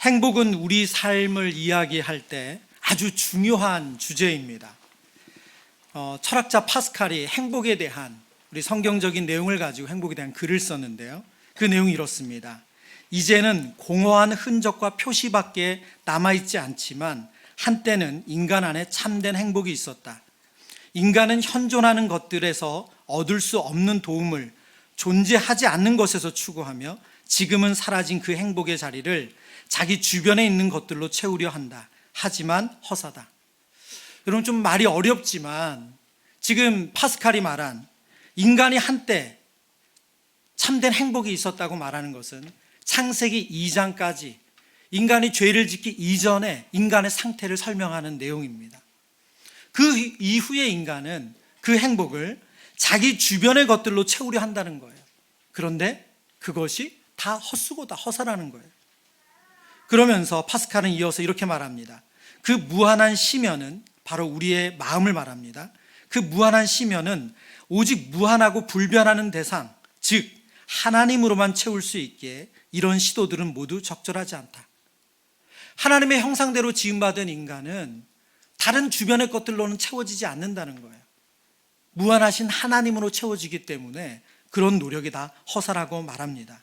행복은 우리 삶을 이야기할 때 아주 중요한 주제입니다. 철학자 파스칼이 행복에 대한 우리 성경적인 내용을 가지고 행복에 대한 글을 썼는데요. 그 내용이 이렇습니다. 이제는 공허한 흔적과 표시밖에 남아있지 않지만 한때는 인간 안에 참된 행복이 있었다. 인간은 현존하는 것들에서 얻을 수 없는 도움을 존재하지 않는 것에서 추구하며 지금은 사라진 그 행복의 자리를 자기 주변에 있는 것들로 채우려 한다. 하지만 허사다. 여러분, 좀 말이 어렵지만 지금 파스칼이 말한 인간이 한때 참된 행복이 있었다고 말하는 것은 창세기 2장까지 인간이 죄를 짓기 이전에 인간의 상태를 설명하는 내용입니다. 그 이후에 인간은 그 행복을 자기 주변의 것들로 채우려 한다는 거예요. 그런데 그것이 다 헛수고다, 허사라는 거예요. 그러면서 파스칼은 이어서 이렇게 말합니다. 그 무한한 심연은 바로 우리의 마음을 말합니다. 그 무한한 심연은 오직 무한하고 불변하는 대상, 즉 하나님으로만 채울 수 있기에 이런 시도들은 모두 적절하지 않다. 하나님의 형상대로 지음받은 인간은 다른 주변의 것들로는 채워지지 않는다는 거예요. 무한하신 하나님으로 채워지기 때문에 그런 노력이 다 허사라고 말합니다.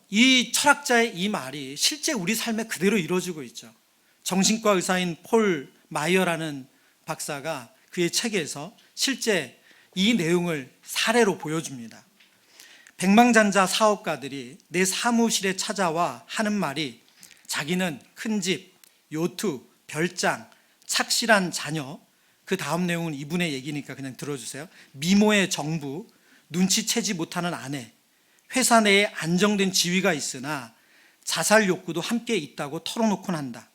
이 철학자의 이 말이 실제 우리 삶에 그대로 이루어지고 있죠. 정신과 의사인 폴 마이어라는 박사가 그의 책에서 실제 이 내용을 사례로 보여줍니다. 백망장자 사업가들이 내 사무실에 찾아와 하는 말이 자기는 큰 집, 요트, 별장, 착실한 자녀, 그 다음 내용은 이분의 얘기니까 그냥 들어주세요. 미모의 정부, 눈치채지 못하는 아내, 회사 내에 안정된 지위가 있으나 자살 욕구도 함께 있다고 털어놓곤 한다.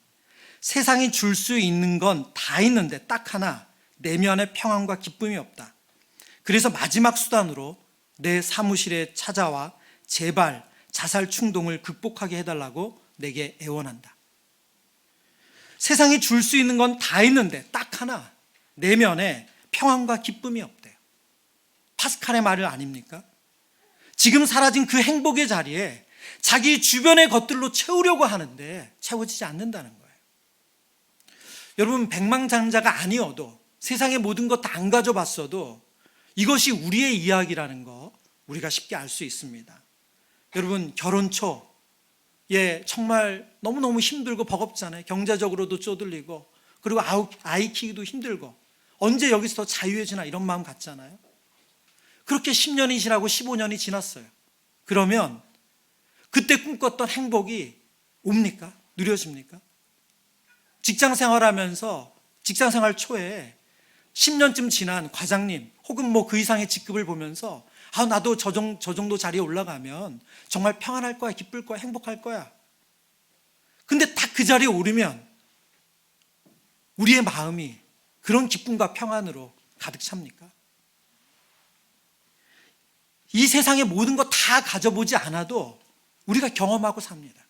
세상이 줄 수 있는 건 다 있는데 딱 하나 내면의 평안과 기쁨이 없다. 그래서 마지막 수단으로 내 사무실에 찾아와 제발 자살 충동을 극복하게 해달라고 내게 애원한다. 세상이 줄 수 있는 건 다 있는데 딱 하나 내면에 평안과 기쁨이 없대요. 파스칼의 말을 아닙니까? 지금 사라진 그 행복의 자리에 자기 주변의 것들로 채우려고 하는데 채워지지 않는다는 거예요. 여러분, 백망장자가 아니어도 세상의 모든 것 다 안 가져봤어도 이것이 우리의 이야기라는 거 우리가 쉽게 알 수 있습니다. 여러분, 결혼 초에 정말 너무너무 힘들고 버겁잖아요. 경제적으로도 쪼들리고 그리고 아이 키기도 힘들고 언제 여기서 더 자유해지나 이런 마음 갖잖아요. 그렇게 10년이 지나고 15년이 지났어요. 그러면 그때 꿈꿨던 행복이 옵니까? 누려집니까? 직장 생활하면서 직장 생활 초에 10년쯤 지난 과장님 혹은 뭐 그 이상의 직급을 보면서 나도 저 정도 자리에 올라가면 정말 평안할 거야, 기쁠 거야, 행복할 거야. 근데 딱 그 자리에 오르면 우리의 마음이 그런 기쁨과 평안으로 가득 찹니까? 이 세상의 모든 거 다 가져보지 않아도 우리가 경험하고 삽니다.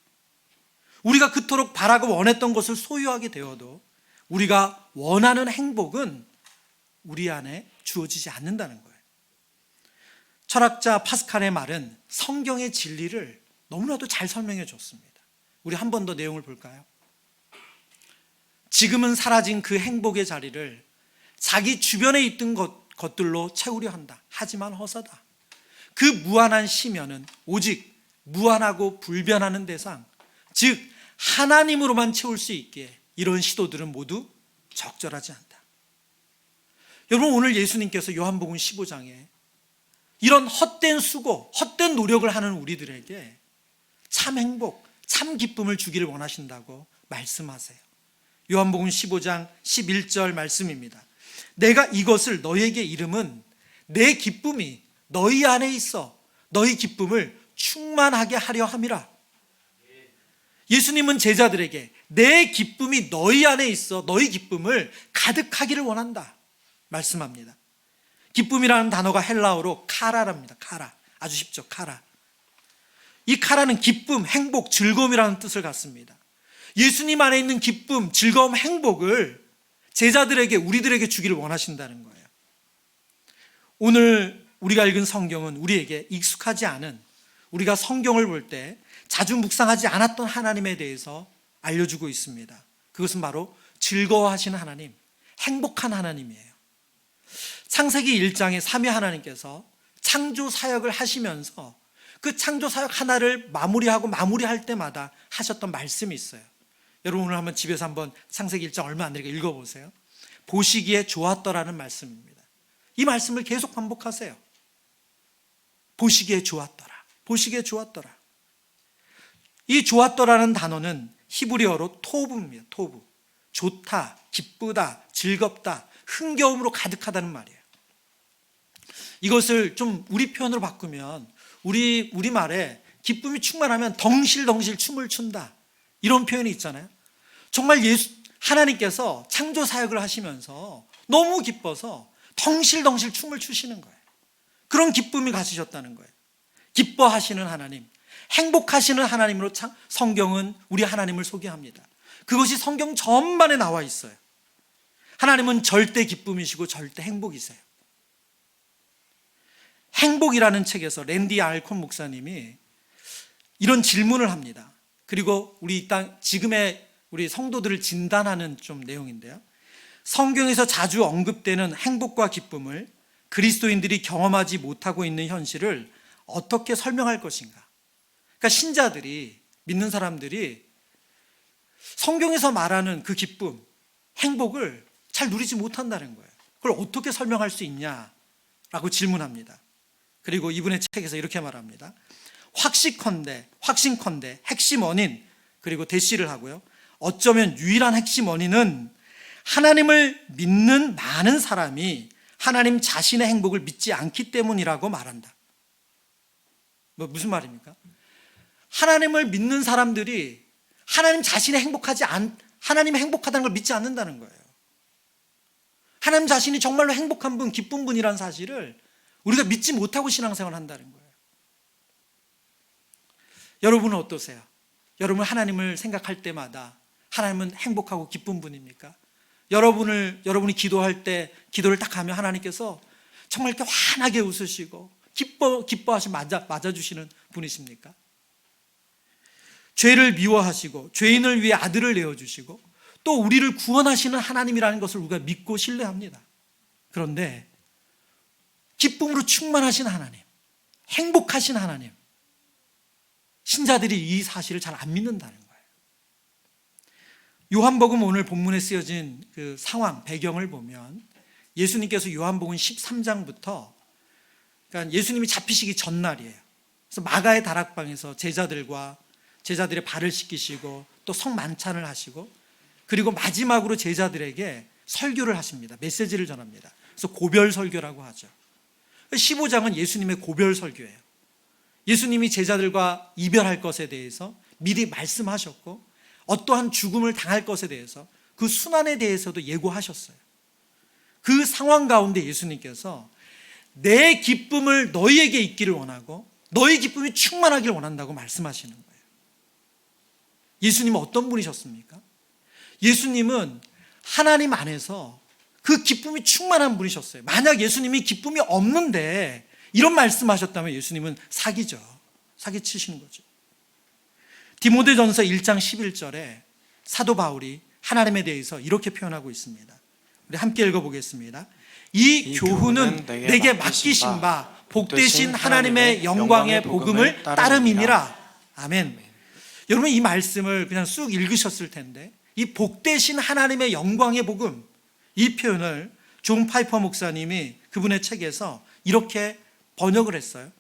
우리가 그토록 바라고 원했던 것을 소유하게 되어도 우리가 원하는 행복은 우리 안에 주어지지 않는다는 거예요. 철학자 파스칼의 말은 성경의 진리를 너무나도 잘 설명해 줬습니다. 우리 한 번 더 내용을 볼까요? 지금은 사라진 그 행복의 자리를 자기 주변에 있던 것들로 채우려 한다. 하지만 허사다. 그 무한한 심연은 오직 무한하고 불변하는 대상, 즉 하나님으로만 채울 수 있기에 이런 시도들은 모두 적절하지 않다. 여러분, 오늘 예수님께서 요한복음 15장에 이런 헛된 수고, 헛된 노력을 하는 우리들에게 참 행복, 참 기쁨을 주기를 원하신다고 말씀하세요. 요한복음 15장 11절 말씀입니다. 내가 이것을 너희에게 이름은 내 기쁨이 너희 안에 있어 너희 기쁨을 충만하게 하려 함이라. 예수님은 제자들에게 내 기쁨이 너희 안에 있어 너희 기쁨을 가득하기를 원한다 말씀합니다. 기쁨이라는 단어가 헬라어로 카라랍니다. 카라. 아주 쉽죠. 카라. 이 카라는 기쁨, 행복, 즐거움이라는 뜻을 갖습니다. 예수님 안에 있는 기쁨, 즐거움, 행복을 제자들에게, 우리들에게 주기를 원하신다는 거예요. 오늘 우리가 읽은 성경은 우리에게 익숙하지 않은, 우리가 성경을 볼 때 자주 묵상하지 않았던 하나님에 대해서 알려주고 있습니다. 그것은 바로 즐거워하시는 하나님, 행복한 하나님이에요. 창세기 1장에 삼위 하나님께서 창조 사역을 하시면서 그 창조 사역 하나를 마무리할 때마다 하셨던 말씀이 있어요. 여러분 오늘 한번 집에서 한번 창세기 1장 얼마 안 되니까 읽어보세요. 보시기에 좋았더라는 말씀입니다. 이 말씀을 계속 반복하세요. 보시기에 좋았더라. 보시기에 좋았더라. 이 좋았더라는 단어는 히브리어로 토브입니다. 토브. 좋다, 기쁘다, 즐겁다, 흥겨움으로 가득하다는 말이에요. 이것을 좀 우리 표현으로 바꾸면 우리말에 기쁨이 충만하면 덩실덩실 춤을 춘다, 이런 표현이 있잖아요. 정말 하나님께서 창조 사역을 하시면서 너무 기뻐서 덩실덩실 춤을 추시는 거예요. 그런 기쁨이 가지셨다는 거예요. 기뻐하시는 하나님, 행복하시는 하나님으로 성경은 우리 하나님을 소개합니다. 그것이 성경 전반에 나와 있어요. 하나님은 절대 기쁨이시고 절대 행복이세요. 행복이라는 책에서 랜디 알콘 목사님이 이런 질문을 합니다. 그리고 지금의 우리 성도들을 진단하는 좀 내용인데요. 성경에서 자주 언급되는 행복과 기쁨을 그리스도인들이 경험하지 못하고 있는 현실을 어떻게 설명할 것인가? 그러니까 신자들이, 믿는 사람들이 성경에서 말하는 그 기쁨, 행복을 잘 누리지 못한다는 거예요. 그걸 어떻게 설명할 수 있냐라고 질문합니다. 그리고 이분의 책에서 이렇게 말합니다. 확신컨대 핵심 원인, 그리고 대시를 하고요. 어쩌면 유일한 핵심 원인은 하나님을 믿는 많은 사람이 하나님 자신의 행복을 믿지 않기 때문이라고 말한다. 무슨 말입니까? 하나님을 믿는 사람들이 하나님 자신이 하나님이 행복하다는 걸 믿지 않는다는 거예요. 하나님 자신이 정말로 행복한 분, 기쁜 분이라는 사실을 우리가 믿지 못하고 신앙생활을 한다는 거예요. 여러분은 어떠세요? 여러분 하나님을 생각할 때마다 하나님은 행복하고 기쁜 분입니까? 여러분이 기도할 때 기도를 딱 하면 하나님께서 정말 이렇게 환하게 웃으시고 기뻐하시고 맞아주시는 분이십니까? 죄를 미워하시고 죄인을 위해 아들을 내어주시고 또 우리를 구원하시는 하나님이라는 것을 우리가 믿고 신뢰합니다. 그런데 기쁨으로 충만하신 하나님, 행복하신 하나님, 신자들이 이 사실을 잘 안 믿는다는 거예요. 요한복음 오늘 본문에 쓰여진 그 상황, 배경을 보면 예수님께서 요한복음 13장부터, 그러니까 예수님이 잡히시기 전날이에요. 그래서 마가의 다락방에서 제자들의 발을 씻기시고 또 성만찬을 하시고, 그리고 마지막으로 제자들에게 설교를 하십니다. 메시지를 전합니다. 그래서 고별 설교라고 하죠. 15장은 예수님의 고별 설교예요. 예수님이 제자들과 이별할 것에 대해서 미리 말씀하셨고, 어떠한 죽음을 당할 것에 대해서 그 순환에 대해서도 예고하셨어요. 그 상황 가운데 예수님께서 내 기쁨을 너희에게 있기를 원하고 너희 기쁨이 충만하기를 원한다고 말씀하시는 거예요. 예수님은 어떤 분이셨습니까? 예수님은 하나님 안에서 그 기쁨이 충만한 분이셨어요. 만약 예수님이 기쁨이 없는데 이런 말씀하셨다면 예수님은 사기치시는 거죠. 디모데전서 1장 11절에 사도 바울이 하나님에 대해서 이렇게 표현하고 있습니다. 우리 함께 읽어보겠습니다. 이 교훈은 내게 맡기신 바 복되신 하나님의 영광의 복음을 따름이니라. 아멘. 여러분 이 말씀을 그냥 쑥 읽으셨을 텐데, 이 복되신 하나님의 영광의 복음, 이 표현을 존 파이퍼 목사님이 그분의 책에서 이렇게 번역을 했어요.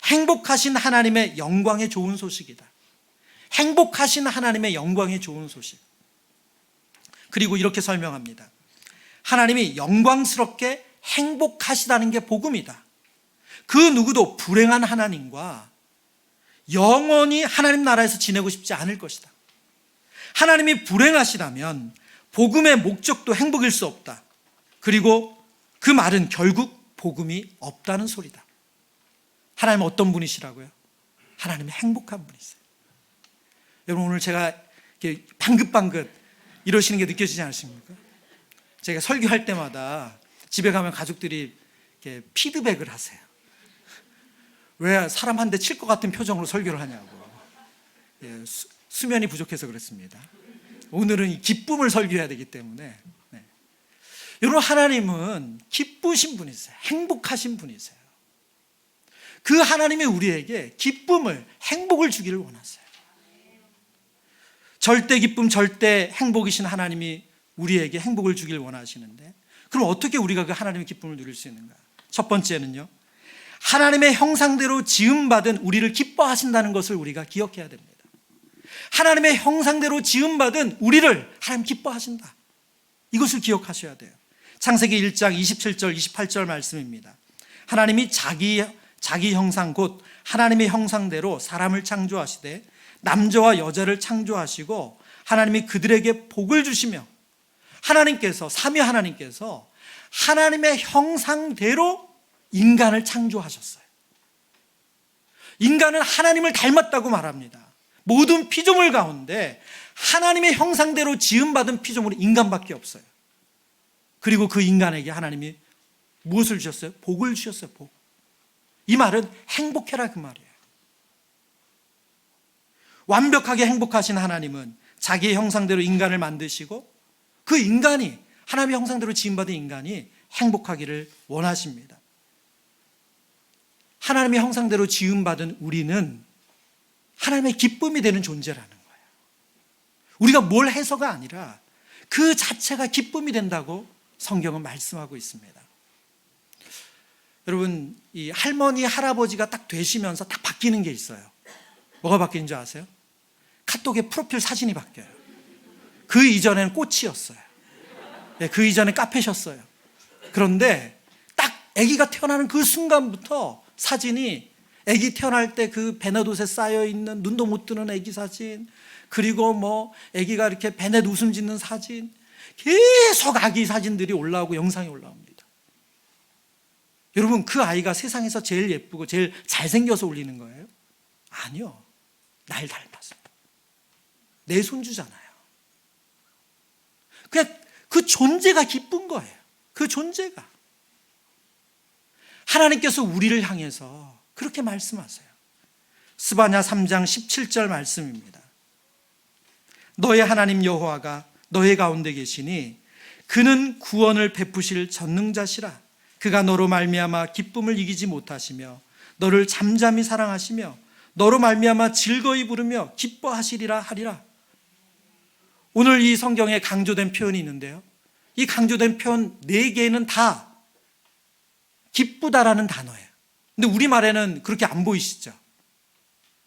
행복하신 하나님의 영광의 좋은 소식이다. 행복하신 하나님의 영광의 좋은 소식. 그리고 이렇게 설명합니다. 하나님이 영광스럽게 행복하시다는 게 복음이다. 그 누구도 불행한 하나님과 영원히 하나님 나라에서 지내고 싶지 않을 것이다. 하나님이 불행하시다면 복음의 목적도 행복일 수 없다. 그리고 그 말은 결국 복음이 없다는 소리다. 하나님은 어떤 분이시라고요? 하나님은 행복한 분이세요. 여러분 오늘 제가 이렇게 방긋방긋 이러시는 게 느껴지지 않으십니까? 제가 설교할 때마다 집에 가면 가족들이 이렇게 피드백을 하세요. 왜 사람 한 대 칠 것 같은 표정으로 설교를 하냐고. 예, 수면이 부족해서 그렇습니다. 오늘은 이 기쁨을 설교해야 되기 때문에. 네. 여러분, 하나님은 기쁘신 분이세요. 행복하신 분이세요. 그 하나님이 우리에게 기쁨을, 행복을 주기를 원하세요. 절대 기쁨, 절대 행복이신 하나님이 우리에게 행복을 주기를 원하시는데, 그럼 어떻게 우리가 그 하나님의 기쁨을 누릴 수 있는가? 첫 번째는요, 하나님의 형상대로 지음받은 우리를 기뻐하신다는 것을 우리가 기억해야 됩니다. 하나님의 형상대로 지음받은 우리를 하나님 기뻐하신다. 이것을 기억하셔야 돼요. 창세기 1장 27절 28절 말씀입니다. 하나님이 자기 형상 곧 하나님의 형상대로 사람을 창조하시되 남자와 여자를 창조하시고 하나님이 그들에게 복을 주시며, 하나님께서, 삼위 하나님께서 하나님의 형상대로 인간을 창조하셨어요. 인간은 하나님을 닮았다고 말합니다. 모든 피조물 가운데 하나님의 형상대로 지음받은 피조물이 인간밖에 없어요. 그리고 그 인간에게 하나님이 무엇을 주셨어요? 복을 주셨어요. 복. 이 말은 행복해라 그 말이에요. 완벽하게 행복하신 하나님은 자기의 형상대로 인간을 만드시고 그 인간이, 하나님의 형상대로 지음받은 인간이 행복하기를 원하십니다. 하나님의 형상대로 지음받은 우리는 하나님의 기쁨이 되는 존재라는 거예요. 우리가 뭘 해서가 아니라 그 자체가 기쁨이 된다고 성경은 말씀하고 있습니다. 여러분, 이 할머니, 할아버지가 딱 되시면서 딱 바뀌는 게 있어요. 뭐가 바뀌는 줄 아세요? 카톡의 프로필 사진이 바뀌어요. 그 이전에는 꽃이었어요. 그 이전에 카페셨어요. 그런데 딱 아기가 태어나는 그 순간부터 사진이, 아기 태어날 때 그 베넷옷에 쌓여있는 눈도 못 뜨는 아기 사진, 그리고 뭐 아기가 이렇게 베넷 웃음 짓는 사진, 계속 아기 사진들이 올라오고 영상이 올라옵니다. 여러분, 그 아이가 세상에서 제일 예쁘고 제일 잘생겨서 올리는 거예요? 아니요. 날 닮았어요. 내 손주잖아요. 그냥 그 존재가 기쁜 거예요. 그 존재가. 하나님께서 우리를 향해서 그렇게 말씀하세요. 스바냐 3장 17절 말씀입니다. 너의 하나님 여호와가 너의 가운데 계시니 그는 구원을 베푸실 전능자시라. 그가 너로 말미암아 기쁨을 이기지 못하시며 너를 잠잠히 사랑하시며 너로 말미암아 즐거이 부르며 기뻐하시리라 하리라. 오늘 이 성경에 강조된 표현이 있는데요, 이 강조된 표현 4개는 다 기쁘다라는 단어예요. 근데 우리말에는 그렇게 안 보이시죠?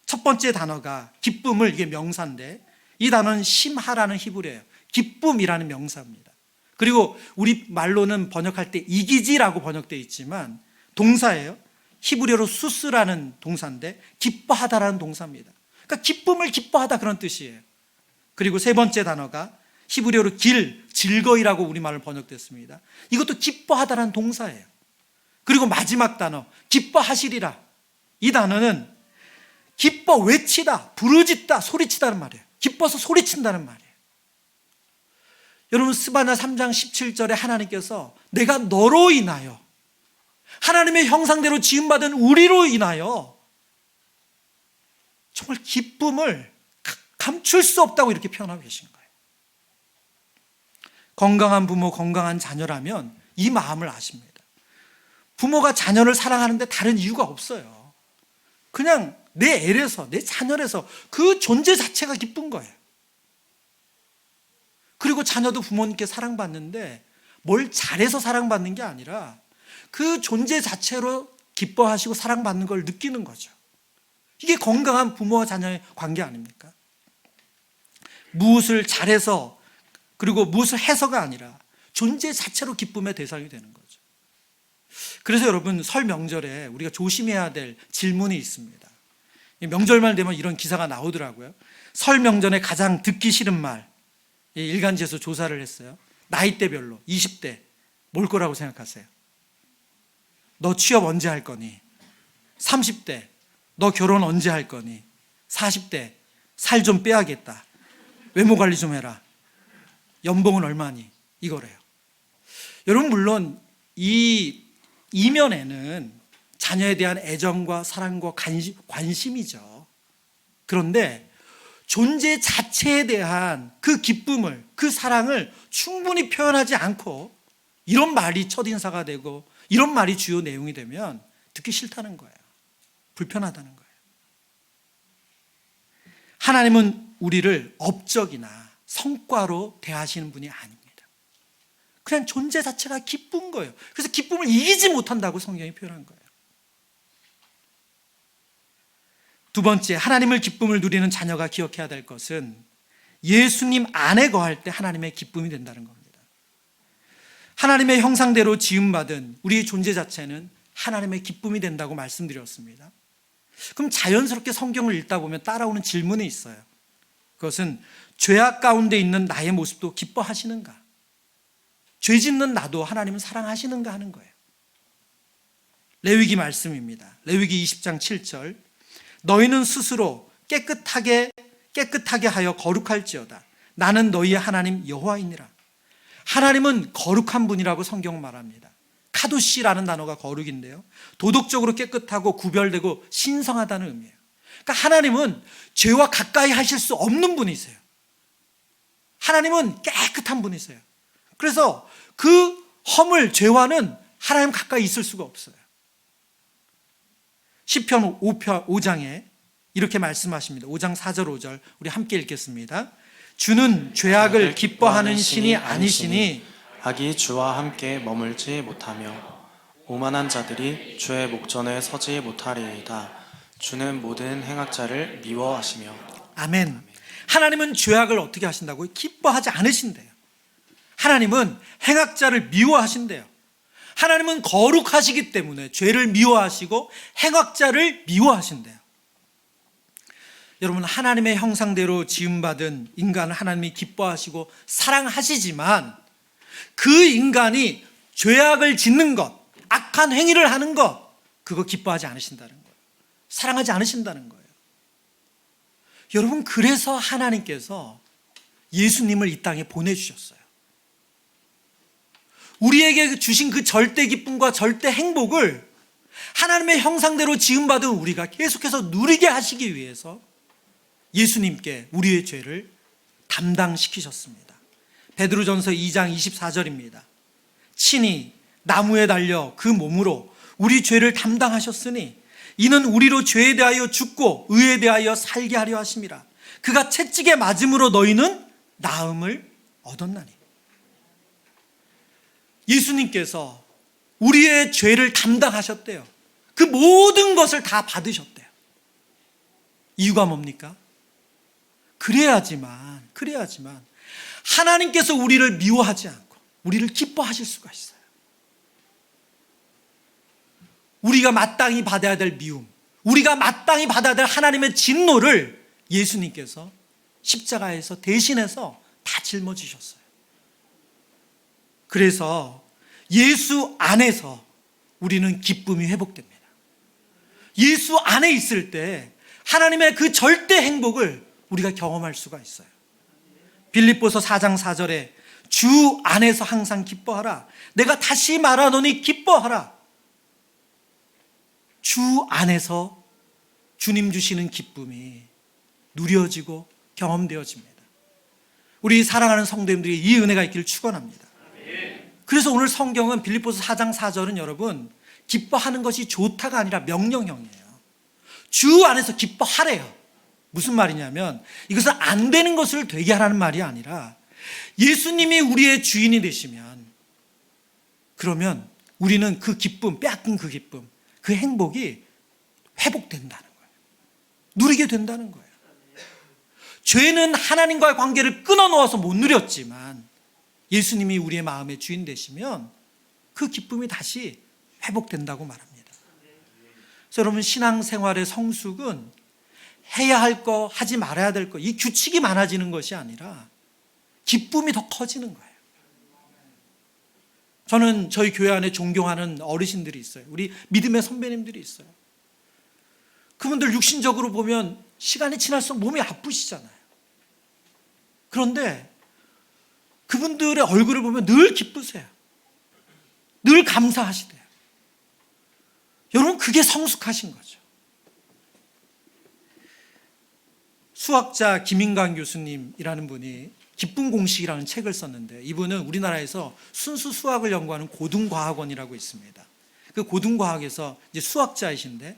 첫 번째 단어가 기쁨을, 이게 명사인데 이 단어는 심하라는 히브리어예요. 기쁨이라는 명사입니다. 그리고 우리 말로는 번역할 때 이기지라고 번역되어 있지만 동사예요. 히브리어로 수스라는 동사인데 기뻐하다라는 동사입니다. 그러니까 기쁨을 기뻐하다, 그런 뜻이에요. 그리고 세 번째 단어가 히브리어로 즐거이라고 우리말로 번역됐습니다. 이것도 기뻐하다라는 동사예요. 그리고 마지막 단어 기뻐하시리라, 이 단어는 기뻐 외치다, 부르짖다, 소리치다는 말이에요. 기뻐서 소리친다는 말이에요. 여러분, 스바냐 3장 17절에 하나님께서 내가 너로 인하여, 하나님의 형상대로 지음받은 우리로 인하여 정말 기쁨을 감출 수 없다고 이렇게 표현하고 계신 거예요. 건강한 부모, 건강한 자녀라면 이 마음을 아십니다. 부모가 자녀를 사랑하는데 다른 이유가 없어요. 그냥 내 애에서, 내 자녀에서 그 존재 자체가 기쁜 거예요. 그리고 자녀도 부모님께 사랑받는데 뭘 잘해서 사랑받는 게 아니라 그 존재 자체로 기뻐하시고 사랑받는 걸 느끼는 거죠. 이게 건강한 부모와 자녀의 관계 아닙니까? 무엇을 잘해서, 그리고 무엇을 해서가 아니라 존재 자체로 기쁨의 대상이 되는 거죠. 그래서 여러분, 설 명절에 우리가 조심해야 될 질문이 있습니다. 명절만 되면 이런 기사가 나오더라고요. 설 명절에 가장 듣기 싫은 말, 일간지에서 조사를 했어요. 나이대별로 20대 뭘 거라고 생각하세요? 너 취업 언제 할 거니? 30대 너 결혼 언제 할 거니? 40대 살 좀 빼야겠다, 외모 관리 좀 해라, 연봉은 얼마니? 이거래요. 여러분, 물론 이 이면에는 자녀에 대한 애정과 사랑과 관심이죠. 그런데 존재 자체에 대한 그 기쁨을, 그 사랑을 충분히 표현하지 않고 이런 말이 첫인사가 되고 이런 말이 주요 내용이 되면 듣기 싫다는 거예요. 불편하다는 거예요. 하나님은 우리를 업적이나 성과로 대하시는 분이 아닙니다. 그냥 존재 자체가 기쁜 거예요. 그래서 기쁨을 이기지 못한다고 성경이 표현한 거예요. 두 번째, 하나님을 기쁨을 누리는 자녀가 기억해야 될 것은 예수님 안에 거할 때 하나님의 기쁨이 된다는 겁니다. 하나님의 형상대로 지음받은 우리의 존재 자체는 하나님의 기쁨이 된다고 말씀드렸습니다. 그럼 자연스럽게 성경을 읽다 보면 따라오는 질문이 있어요. 그것은 죄악 가운데 있는 나의 모습도 기뻐하시는가? 죄 짓는 나도 하나님은 사랑하시는가 하는 거예요. 레위기 말씀입니다. 레위기 20장 7절, 너희는 스스로 깨끗하게 하여 거룩할지어다. 나는 너희의 하나님 여호와이니라. 하나님은 거룩한 분이라고 성경은 말합니다. 카도시라는 단어가 거룩인데요, 도덕적으로 깨끗하고 구별되고 신성하다는 의미예요. 그러니까 하나님은 죄와 가까이 하실 수 없는 분이세요. 하나님은 깨끗한 분이세요. 그래서 그 허물, 죄와는 하나님 가까이 있을 수가 없어요. 시편 5장에 이렇게 말씀하십니다. 5장 4절 5절 우리 함께 읽겠습니다. 주는 죄악을 기뻐하는 신이 아니시니 악이 주와 함께 머물지 못하며 오만한 자들이 주의 목전에 서지 못하리이다. 주는 모든 행악자를 미워하시며. 아멘. 하나님은 죄악을 어떻게 하신다고요? 기뻐하지 않으신대요. 하나님은 행악자를 미워하신대요. 하나님은 거룩하시기 때문에 죄를 미워하시고 행악자를 미워하신대요. 여러분, 하나님의 형상대로 지음받은 인간을 하나님이 기뻐하시고 사랑하시지만 그 인간이 죄악을 짓는 것, 악한 행위를 하는 것, 그거 기뻐하지 않으신다는 거예요. 사랑하지 않으신다는 거예요. 여러분, 그래서 하나님께서 예수님을 이 땅에 보내주셨어요. 우리에게 주신 그 절대 기쁨과 절대 행복을 하나님의 형상대로 지음받은 우리가 계속해서 누리게 하시기 위해서 예수님께 우리의 죄를 담당시키셨습니다. 베드로전서 2장 24절입니다. 친히 나무에 달려 그 몸으로 우리 죄를 담당하셨으니 이는 우리로 죄에 대하여 죽고 의에 대하여 살게 하려 하심이라. 그가 채찍에 맞음으로 너희는 나음을 얻었나니. 예수님께서 우리의 죄를 담당하셨대요. 그 모든 것을 다 받으셨대요. 이유가 뭡니까? 그래야지만 하나님께서 우리를 미워하지 않고 우리를 기뻐하실 수가 있어요. 우리가 마땅히 받아야 될 미움, 우리가 마땅히 받아야 될 하나님의 진노를 예수님께서 십자가에서 대신해서 다 짊어지셨어요. 그래서 예수 안에서 우리는 기쁨이 회복됩니다. 예수 안에 있을 때 하나님의 그 절대 행복을 우리가 경험할 수가 있어요. 빌립보서 4장 4절에 주 안에서 항상 기뻐하라. 내가 다시 말하노니 기뻐하라. 주 안에서 주님 주시는 기쁨이 누려지고 경험되어집니다. 우리 사랑하는 성도님들이 이 은혜가 있기를 축원합니다. 그래서 오늘 성경은 빌립보서 4장 4절은 여러분, 기뻐하는 것이 좋다가 아니라 명령형이에요. 주 안에서 기뻐하래요. 무슨 말이냐면 이것은 안 되는 것을 되게 하라는 말이 아니라 예수님이 우리의 주인이 되시면 그러면 우리는 그 기쁨, 빼앗긴 그 기쁨, 그 행복이 회복된다는 거예요. 누리게 된다는 거예요. 죄는 하나님과의 관계를 끊어놓아서 못 누렸지만 예수님이 우리의 마음의 주인 되시면 그 기쁨이 다시 회복된다고 말합니다. 그래서 여러분, 신앙생활의 성숙은 해야 할 거, 하지 말아야 될 거, 이 규칙이 많아지는 것이 아니라 기쁨이 더 커지는 거예요. 저는 저희 교회 안에 존경하는 어르신들이 있어요. 우리 믿음의 선배님들이 있어요. 그분들 육신적으로 보면 시간이 지날수록 몸이 아프시잖아요. 그런데 그분들의 얼굴을 보면 늘 기쁘세요. 늘 감사하시대요. 여러분, 그게 성숙하신 거죠. 수학자 김인강 교수님이라는 분이 기쁨 공식이라는 책을 썼는데, 이분은 우리나라에서 순수 수학을 연구하는 고등과학원이라고 있습니다. 그 고등과학에서 이제 수학자이신데,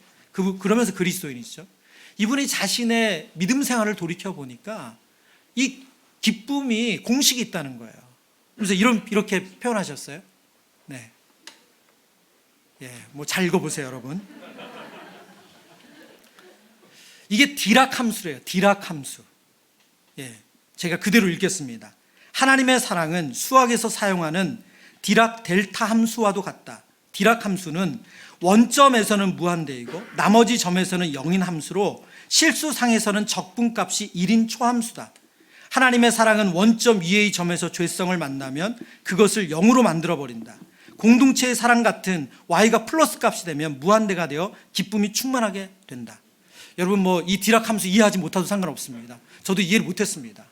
그러면서 그리스도인이시죠. 이분이 자신의 믿음 생활을 돌이켜 보니까 이 기쁨이 공식이 있다는 거예요. 그래서 이렇게 표현하셨어요. 네. 뭐 잘 읽어보세요, 여러분. 이게 디락 함수래요. 디락 함수. 제가 그대로 읽겠습니다. 하나님의 사랑은 수학에서 사용하는 디락 델타 함수와도 같다. 디락 함수는 원점에서는 무한대이고 나머지 점에서는 0인 함수로 실수상에서는 적분값이 1인 초함수다. 하나님의 사랑은 원점 위의 점에서 죄성을 만나면 그것을 0으로 만들어버린다. 공동체의 사랑 같은 y가 플러스 값이 되면 무한대가 되어 기쁨이 충만하게 된다. 여러분, 뭐 이 디락 함수 이해하지 못해도 상관없습니다. 저도 이해를 못했습니다.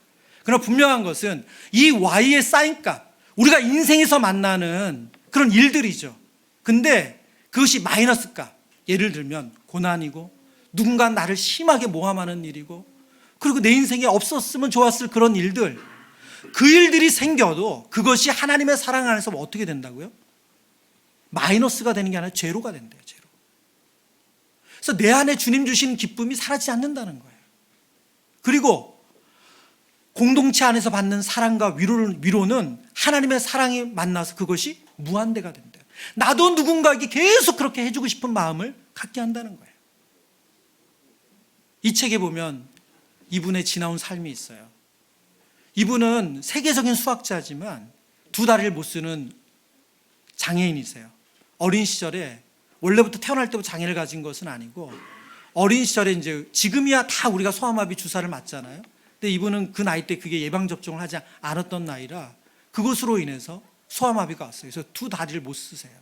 그러나 분명한 것은 이 y의 사인값, 우리가 인생에서 만나는 그런 일들이죠. 근데 그것이 마이너스 값, 예를 들면 고난이고 누군가 나를 심하게 모함하는 일이고, 그리고 내 인생에 없었으면 좋았을 그런 일들, 그 일들이 생겨도 그것이 하나님의 사랑 안에서 어떻게 된다고요? 마이너스가 되는 게 아니라 제로가 된대요. 제로. 그래서 내 안에 주님 주신 기쁨이 사라지지 않는다는 거예요. 그리고 공동체 안에서 받는 사랑과 위로는 하나님의 사랑이 만나서 그것이 무한대가 된대요. 나도 누군가에게 계속 그렇게 해주고 싶은 마음을 갖게 한다는 거예요. 이 책에 보면 이분의 지나온 삶이 있어요. 이분은 세계적인 수학자지만 두 다리를 못 쓰는 장애인이세요. 어린 시절에, 원래부터 태어날 때부터 장애를 가진 것은 아니고, 어린 시절에 이제 지금이야 다 우리가 소아마비 주사를 맞잖아요. 근데 이분은 그 나이 때 그게 예방접종을 하지 않았던 나이라 그것으로 인해서 소아마비가 왔어요. 그래서 두 다리를 못 쓰세요.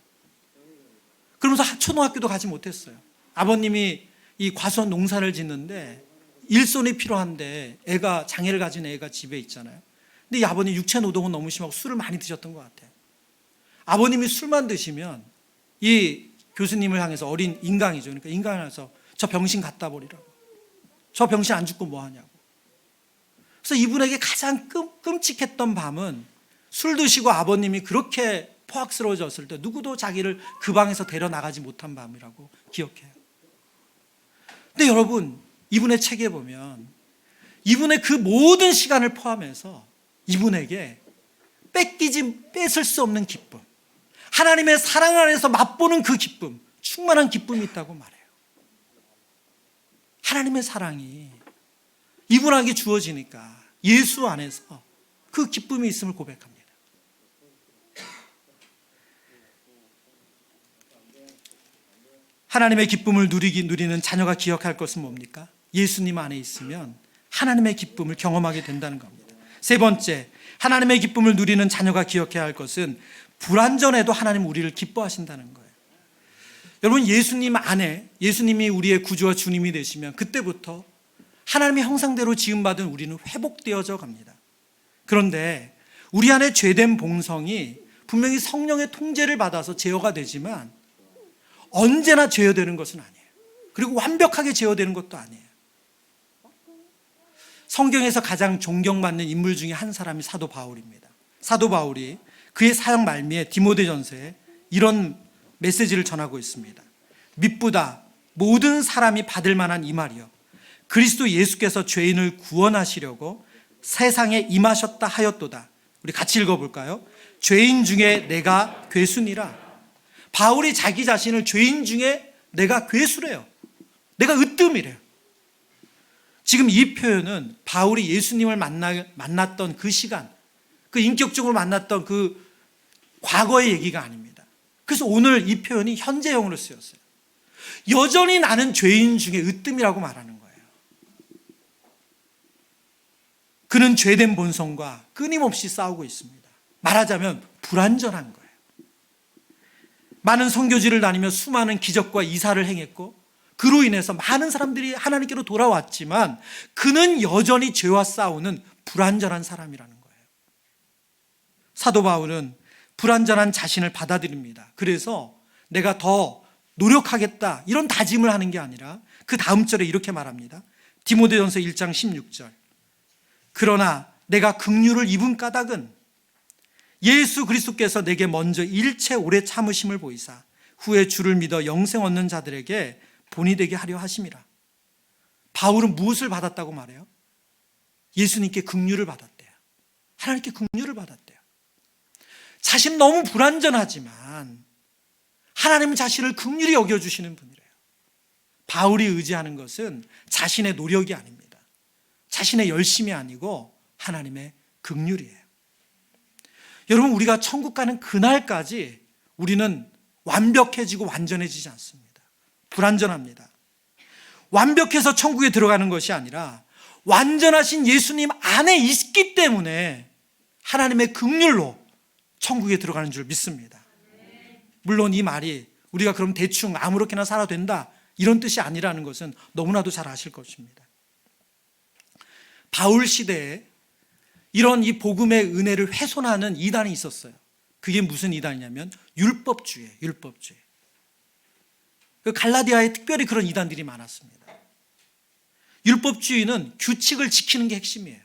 그러면서 초등학교도 가지 못했어요. 아버님이 이 과수원 농사를 짓는데 일손이 필요한데 장애를 가진 애가 집에 있잖아요. 근데 이 아버님 육체 노동은 너무 심하고 술을 많이 드셨던 것 같아요. 아버님이 술만 드시면 이 교수님을 향해서, 어린 인강이죠. 그러니까 인강을 향해서 저 병신 갖다 버리라고. 저 병신 안 죽고 뭐 하냐고. 그래서 이분에게 가장 끔찍했던 밤은 술 드시고 아버님이 그렇게 포악스러워졌을 때 누구도 자기를 그 방에서 데려나가지 못한 밤이라고 기억해요. 근데 여러분, 이분의 책에 보면 이분의 그 모든 시간을 포함해서 이분에게 뺏을 수 없는 기쁨, 하나님의 사랑 안에서 맛보는 그 기쁨, 충만한 기쁨이 있다고 말해요. 하나님의 사랑이 이분에게 주어지니까 예수 안에서 그 기쁨이 있음을 고백합니다. 하나님의 기쁨을 누리는 자녀가 기억할 것은 뭡니까? 예수님 안에 있으면 하나님의 기쁨을 경험하게 된다는 겁니다. 세 번째, 하나님의 기쁨을 누리는 자녀가 기억해야 할 것은 불완전해도 하나님 우리를 기뻐하신다는 거예요. 여러분, 예수님 안에, 예수님이 우리의 구주와 주님이 되시면 그때부터 하나님의 형상대로 지음받은 우리는 회복되어져 갑니다. 그런데 우리 안에 죄된 본성이 분명히 성령의 통제를 받아서 제어가 되지만 언제나 제어되는 것은 아니에요. 그리고 완벽하게 제어되는 것도 아니에요. 성경에서 가장 존경받는 인물 중에 한 사람이 사도 바울입니다. 사도 바울이 그의 사역 말미에 디모데전서에 이런 메시지를 전하고 있습니다. mit보다 모든 사람이 받을 만한 이 말이요, 그리스도 예수께서 죄인을 구원하시려고 세상에 임하셨다 하였도다. 우리 같이 읽어볼까요? 죄인 중에 내가 괴순이라. 바울이 자기 자신을 죄인 중에 내가 괴수래요. 내가 으뜸이래요. 지금 이 표현은 바울이 예수님을 만났던 그 시간, 그 인격적으로 만났던 그 과거의 얘기가 아닙니다. 그래서 오늘 이 표현이 현재형으로 쓰였어요. 여전히 나는 죄인 중에 으뜸이라고 말하는 거예요. 그는 죄된 본성과 끊임없이 싸우고 있습니다. 말하자면 불완전한 거예요. 많은 선교지를 다니며 수많은 기적과 이사를 행했고 그로 인해서 많은 사람들이 하나님께로 돌아왔지만 그는 여전히 죄와 싸우는 불완전한 사람이라는 거예요. 사도 바울은 불완전한 자신을 받아들입니다. 그래서 내가 더 노력하겠다 이런 다짐을 하는 게 아니라 그 다음 절에 이렇게 말합니다. 디모데전서 1장 16절. 그러나 내가 긍휼을 입은 까닭은 예수 그리스도께서 내게 먼저 일체 오래 참으심을 보이사 후에 주를 믿어 영생 얻는 자들에게 본이 되게 하려 하심이라. 바울은 무엇을 받았다고 말해요? 예수님께 긍휼을 받았대요. 하나님께 긍휼을 받았대요. 자신 너무 불완전하지만 하나님은 자신을 긍휼히 여겨주시는 분이래요. 바울이 의지하는 것은 자신의 노력이 아닙니다. 자신의 열심이 아니고 하나님의 긍휼이에요. 여러분, 우리가 천국 가는 그날까지 우리는 완벽해지고 완전해지지 않습니다. 불완전합니다. 완벽해서 천국에 들어가는 것이 아니라 완전하신 예수님 안에 있기 때문에 하나님의 긍휼로 천국에 들어가는 줄 믿습니다. 물론 이 말이 우리가 그럼 대충 아무렇게나 살아도 된다 이런 뜻이 아니라는 것은 너무나도 잘 아실 것입니다. 바울 시대에 이런 이 복음의 은혜를 훼손하는 이단이 있었어요. 그게 무슨 이단이냐면 율법주의예요. 율법주의. 그 갈라디아에 특별히 그런 이단들이 많았습니다. 율법주의는 규칙을 지키는 게 핵심이에요.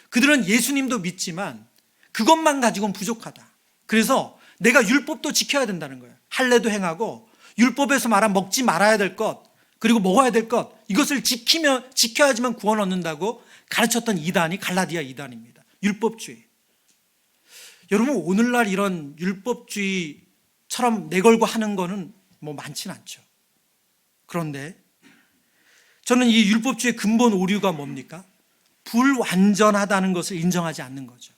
그들은 예수님도 믿지만 그것만 가지고는 부족하다. 그래서 내가 율법도 지켜야 된다는 거예요. 할례도 행하고 율법에서 말한 먹지 말아야 될 것, 그리고 먹어야 될 것, 이것을 지켜야지만 구원 얻는다고 가르쳤던 이단이 갈라디아 이단입니다. 율법주의. 여러분, 오늘날 이런 율법주의처럼 내걸고 하는 거는 뭐 많지는 않죠. 그런데 저는 이 율법주의의 근본 오류가 뭡니까? 불완전하다는 것을 인정하지 않는 거죠.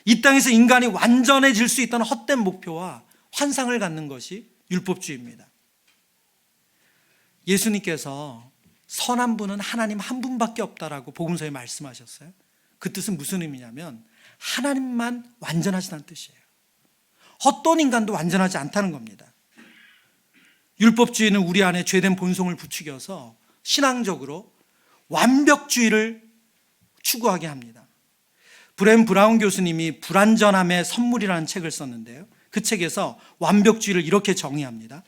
이 땅에서 인간이 완전해질 수 있다는 헛된 목표와 환상을 갖는 것이 율법주의입니다. 예수님께서 선한 분은 하나님 한 분밖에 없다라고 복음서에 말씀하셨어요. 그 뜻은 무슨 의미냐면 하나님만 완전하시다는 뜻이에요. 어떤 인간도 완전하지 않다는 겁니다. 율법주의는 우리 안에 죄된 본성을 부추겨서 신앙적으로 완벽주의를 추구하게 합니다. 브렌 브라운 교수님이 불완전함의 선물이라는 책을 썼는데요. 그 책에서 완벽주의를 이렇게 정의합니다.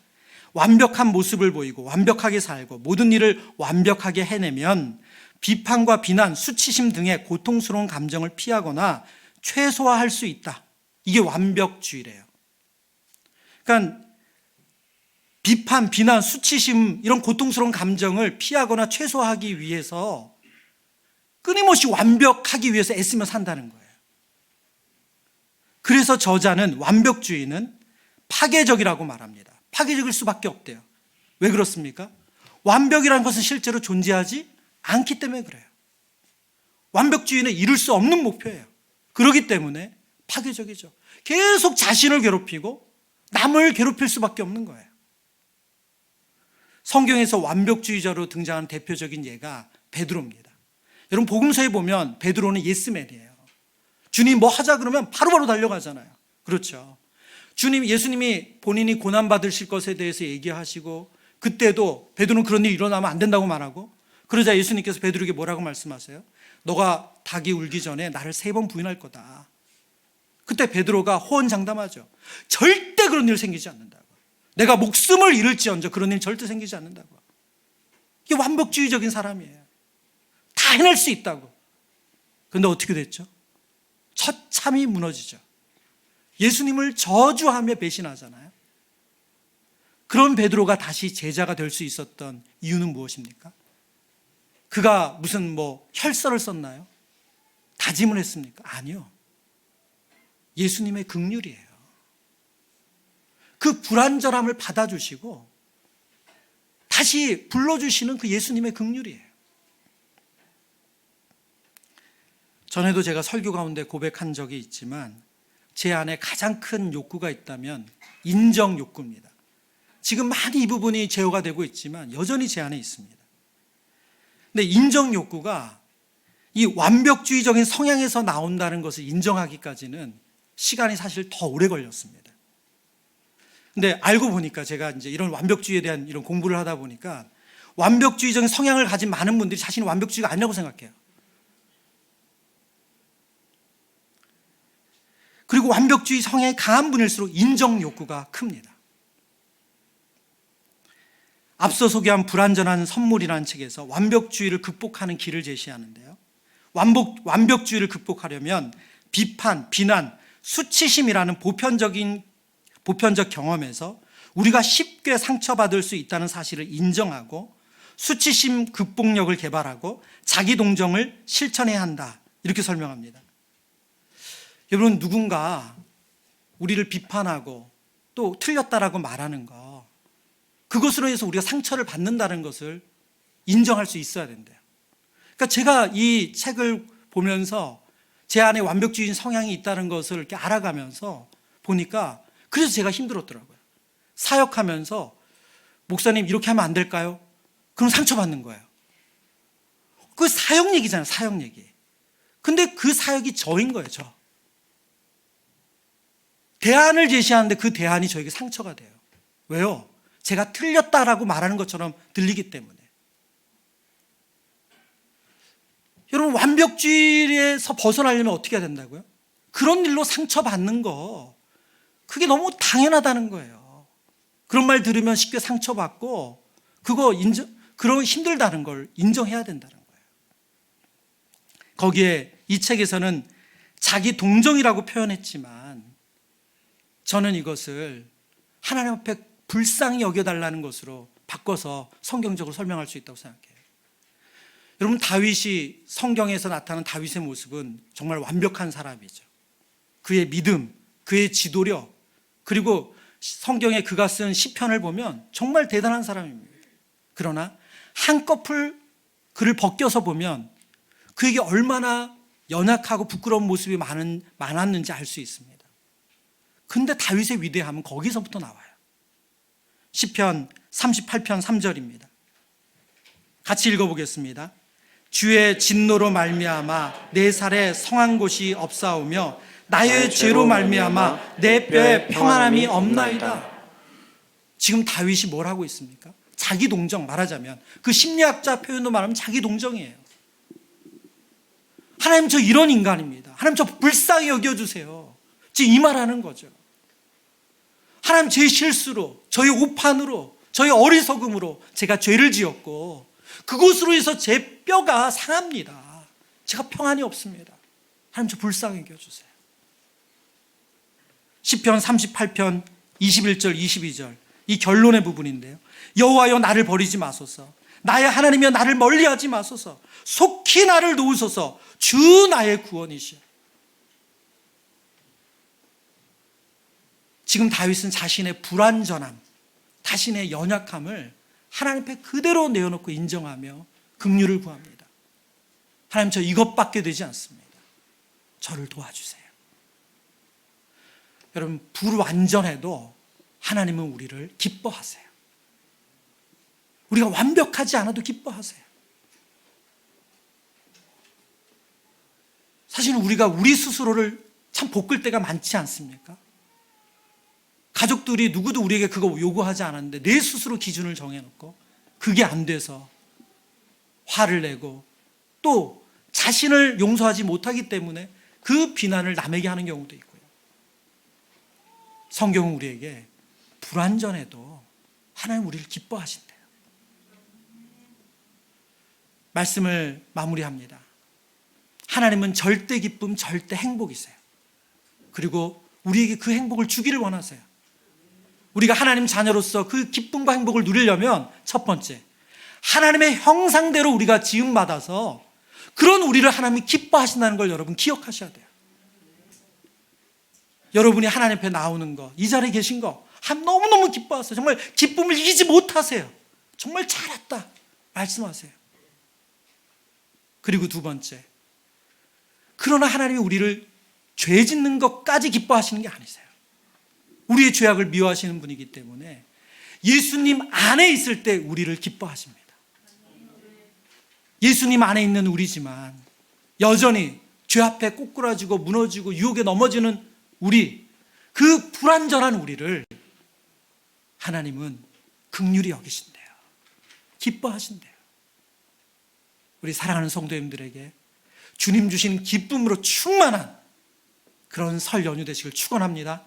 완벽한 모습을 보이고 완벽하게 살고 모든 일을 완벽하게 해내면 비판과 비난, 수치심 등의 고통스러운 감정을 피하거나 최소화할 수 있다. 이게 완벽주의래요. 그러니까 비판, 비난, 수치심 이런 고통스러운 감정을 피하거나 최소화하기 위해서 끊임없이 완벽하기 위해서 애쓰며 산다는 거예요. 그래서 저자는 완벽주의는 파괴적이라고 말합니다. 파괴적일 수밖에 없대요. 왜 그렇습니까? 완벽이라는 것은 실제로 존재하지 않기 때문에 그래요. 완벽주의는 이룰 수 없는 목표예요. 그렇기 때문에 파괴적이죠. 계속 자신을 괴롭히고 남을 괴롭힐 수밖에 없는 거예요. 성경에서 완벽주의자로 등장하는 대표적인 예가 베드로입니다. 여러분, 복음서에 보면 베드로는 예스맨이에요. 주님 뭐 하자 그러면 바로바로 달려가잖아요. 그렇죠. 예수님이 본인이 고난받으실 것에 대해서 얘기하시고 그때도 베드로는 그런 일이 일어나면 안 된다고 말하고, 그러자 예수님께서 베드로에게 뭐라고 말씀하세요? 너가 닭이 울기 전에 나를 3번 부인할 거다. 그때 베드로가 호언장담하죠. 절대 그런 일 생기지 않는다고. 내가 목숨을 잃을지언정 그런 일 절대 생기지 않는다고. 이게 완벽주의적인 사람이에요. 다 해낼 수 있다고. 그런데 어떻게 됐죠? 처참히 무너지죠. 예수님을 저주하며 배신하잖아요. 그런 베드로가 다시 제자가 될 수 있었던 이유는 무엇입니까? 그가 무슨 혈서를 썼나요? 다짐을 했습니까? 아니요. 예수님의 긍휼이에요. 그 불완전함을 받아주시고 다시 불러주시는 그 예수님의 긍휼이에요. 전에도 제가 설교 가운데 고백한 적이 있지만 제 안에 가장 큰 욕구가 있다면 인정 욕구입니다. 지금 많이 이 부분이 제어가 되고 있지만 여전히 제 안에 있습니다. 근데 인정 욕구가 이 완벽주의적인 성향에서 나온다는 것을 인정하기까지는 시간이 사실 더 오래 걸렸습니다. 근데 알고 보니까 제가 이제 이런 완벽주의에 대한 이런 공부를 하다 보니까 완벽주의적인 성향을 가진 많은 분들이 자신이 완벽주의가 아니라고 생각해요. 그리고 완벽주의 성향이 강한 분일수록 인정 욕구가 큽니다. 앞서 소개한 불완전한 선물이라는 책에서 완벽주의를 극복하는 길을 제시하는데요. 완벽주의를 극복하려면 비판, 비난, 수치심이라는 보편적 경험에서 우리가 쉽게 상처받을 수 있다는 사실을 인정하고 수치심 극복력을 개발하고 자기 동정을 실천해야 한다. 이렇게 설명합니다. 여러분, 누군가 우리를 비판하고 또 틀렸다라고 말하는 거, 그것으로 해서 우리가 상처를 받는다는 것을 인정할 수 있어야 된대요. 그러니까 제가 이 책을 보면서 제 안에 완벽주의인 성향이 있다는 것을 이렇게 알아가면서 보니까 그래서 제가 힘들었더라고요. 사역하면서 목사님 이렇게 하면 안 될까요? 그럼 상처받는 거예요. 그 사역 얘기잖아요, 사역 얘기. 근데 그 사역이 저인 거예요, 저. 대안을 제시하는데 그 대안이 저에게 상처가 돼요. 왜요? 제가 틀렸다라고 말하는 것처럼 들리기 때문에. 여러분, 완벽주의에서 벗어나려면 어떻게 해야 된다고요? 그런 일로 상처받는 거, 그게 너무 당연하다는 거예요. 그런 말 들으면 쉽게 상처받고 그런 힘들다는 걸 인정해야 된다는 거예요. 거기에 이 책에서는 자기 동정이라고 표현했지만 저는 이것을 하나님 앞에 불쌍히 여겨달라는 것으로 바꿔서 성경적으로 설명할 수 있다고 생각해요. 여러분, 다윗이 성경에서 나타나는 다윗의 모습은 정말 완벽한 사람이죠. 그의 믿음, 그의 지도력, 그리고 성경에 그가 쓴 시편을 보면 정말 대단한 사람입니다. 그러나 한꺼풀 그를 벗겨서 보면 그에게 얼마나 연약하고 부끄러운 모습이 많았는지 알 수 있습니다. 근데 다윗의 위대함은 거기서부터 나와요. 시편 38편 3절입니다. 같이 읽어보겠습니다. 주의 진노로 말미암아 내 살에 성한 곳이 없사오며 나의 죄로 말미암아 내 뼈에 평안함이 없나이다. 지금 다윗이 뭘 하고 있습니까? 자기 동정, 말하자면 그 심리학자 표현도 말하면 자기 동정이에요. 하나님, 저 이런 인간입니다. 하나님, 저 불쌍히 여겨주세요. 지금 이 말하는 거죠. 하나님, 제 실수로, 저희 오판으로, 저희 어리석음으로 제가 죄를 지었고 그것으로 해서 제 뼈가 상합니다. 제가 평안이 없습니다. 하나님, 저 불쌍히 여겨주세요. 시편 38편 21절 22절, 이 결론의 부분인데요. 여호와여, 나를 버리지 마소서. 나의 하나님이여, 나를 멀리하지 마소서. 속히 나를 도우소서. 주 나의 구원이시여. 지금 다윗은 자신의 불완전함, 자신의 연약함을 하나님 앞에 그대로 내어놓고 인정하며 긍휼을 구합니다. 하나님, 저 이것밖에 되지 않습니다. 저를 도와주세요. 여러분, 불완전해도 하나님은 우리를 기뻐하세요. 우리가 완벽하지 않아도 기뻐하세요. 사실은 우리가 우리 스스로를 참 볶을 때가 많지 않습니까? 가족들이 누구도 우리에게 그거 요구하지 않았는데 내 스스로 기준을 정해놓고 그게 안 돼서 화를 내고 또 자신을 용서하지 못하기 때문에 그 비난을 남에게 하는 경우도 있고요. 성경은 우리에게 불완전해도 하나님 우리를 기뻐하신대요. 말씀을 마무리합니다. 하나님은 절대 기쁨, 절대 행복이세요. 그리고 우리에게 그 행복을 주기를 원하세요. 우리가 하나님 자녀로서 그 기쁨과 행복을 누리려면 첫 번째, 하나님의 형상대로 우리가 지음받아서 그런 우리를 하나님이 기뻐하신다는 걸 여러분 기억하셔야 돼요. 여러분이 하나님 앞에 나오는 거, 이 자리에 계신 거 너무너무 기뻐하세요. 정말 기쁨을 이기지 못하세요. 정말 잘했다 말씀하세요. 그리고 두 번째, 그러나 하나님이 우리를 죄 짓는 것까지 기뻐하시는 게 아니세요. 우리의 죄악을 미워하시는 분이기 때문에 예수님 안에 있을 때 우리를 기뻐하십니다. 예수님 안에 있는 우리지만 여전히 죄 앞에 꼬꾸라지고 무너지고 유혹에 넘어지는 우리, 그 불완전한 우리를 하나님은 긍휼히 여기신대요. 기뻐하신대요. 우리 사랑하는 성도님들에게 주님 주신 기쁨으로 충만한 그런 설 연휴 되시길 축원합니다.